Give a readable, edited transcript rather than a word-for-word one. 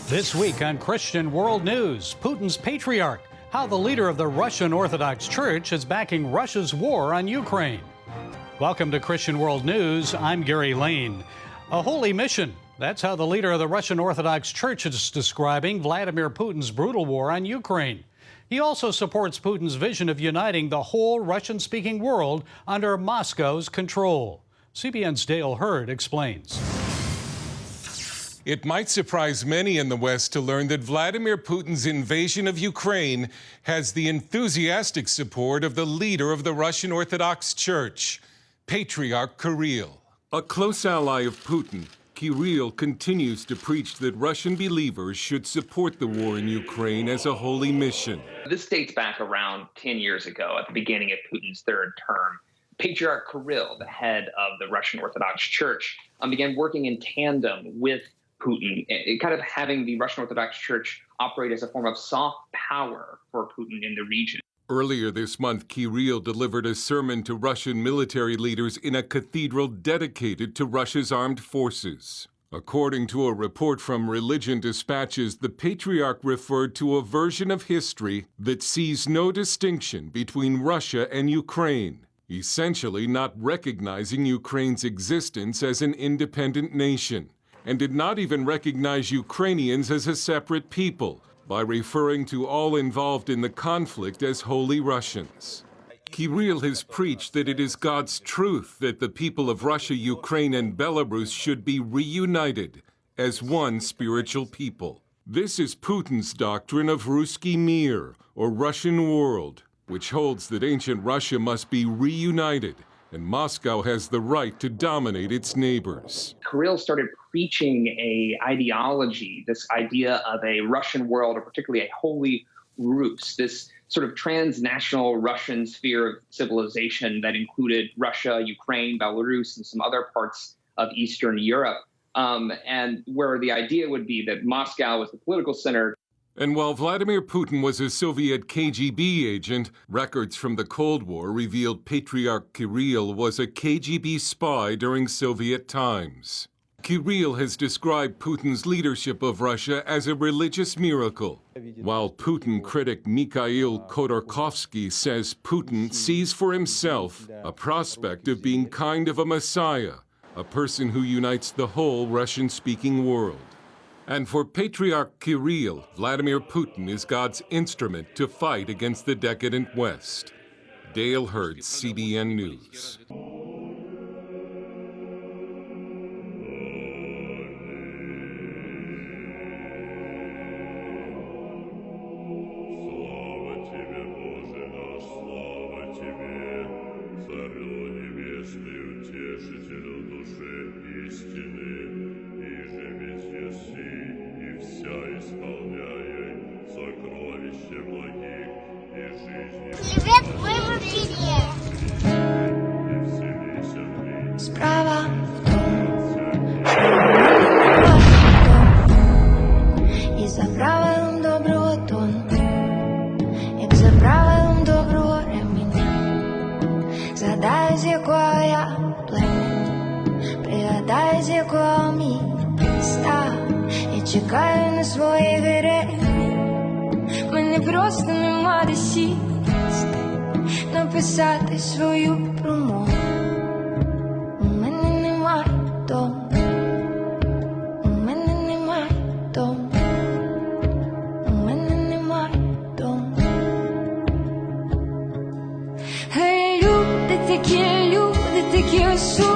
This week on Christian World News, Putin's patriarch, how the leader of the Russian Orthodox Church is backing Russia's war on Ukraine. Welcome to Christian World News. I'm Gary Lane. A holy mission. That's how the leader of the Russian Orthodox Church is describing Vladimir Putin's brutal war on Ukraine. He also supports Putin's vision of uniting the whole Russian-speaking world under Moscow's control. CBN's Dale Hurd explains. It might surprise many in the West to learn that Vladimir Putin's invasion of Ukraine has the enthusiastic support of the leader of the Russian Orthodox Church, Patriarch Kirill. A close ally of Putin, Kirill continues to preach that Russian believers should support the war in Ukraine as a holy mission. This dates back around 10 years ago at the beginning of Putin's third term. Patriarch Kirill, the head of the Russian Orthodox Church, began working in tandem with Putin, kind of having the Russian Orthodox Church operate as a form of soft power for Putin in the region. Earlier this month, Kirill delivered a sermon to Russian military leaders in a cathedral dedicated to Russia's armed forces. According to a report from Religion Dispatches, the Patriarch referred to a version of history that sees no distinction between Russia and Ukraine, essentially not recognizing Ukraine's existence as an independent nation, and did not even recognize Ukrainians as a separate people by referring to all involved in the conflict as holy Russians. Kirill has preached that it is God's truth that the people of Russia, Ukraine, and Belarus should be reunited as one spiritual people. This is Putin's doctrine of Ruski Mir, or Russian world, which holds that ancient Russia must be reunited and Moscow has the right to dominate its neighbors. Kirill started preaching an ideology, this idea of a Russian world, or particularly a holy Rus, this sort of transnational Russian sphere of civilization that included Russia, Ukraine, Belarus, and some other parts of Eastern Europe, and where the idea would be that Moscow was the political center. And while Vladimir Putin was a Soviet KGB agent, records from the Cold War revealed Patriarch Kirill was a KGB spy during Soviet times. Kirill has described Putin's leadership of Russia as a religious miracle, while Putin critic Mikhail Khodorkovsky says Putin sees for himself a prospect of being kind of a messiah, a person who unites the whole Russian-speaking world. And for Patriarch Kirill, Vladimir Putin is God's instrument to fight against the decadent West. Dale Hurd, CBN News. Справа в том, і за правилом доброго тону, як за правилом доброго реміння, згадаю, з якого я плем'я, пригадаю, з якого міста, я чекаю на своїх героїв, мене просто нема де сісти, написати свою промову. Такі люди, такі особи.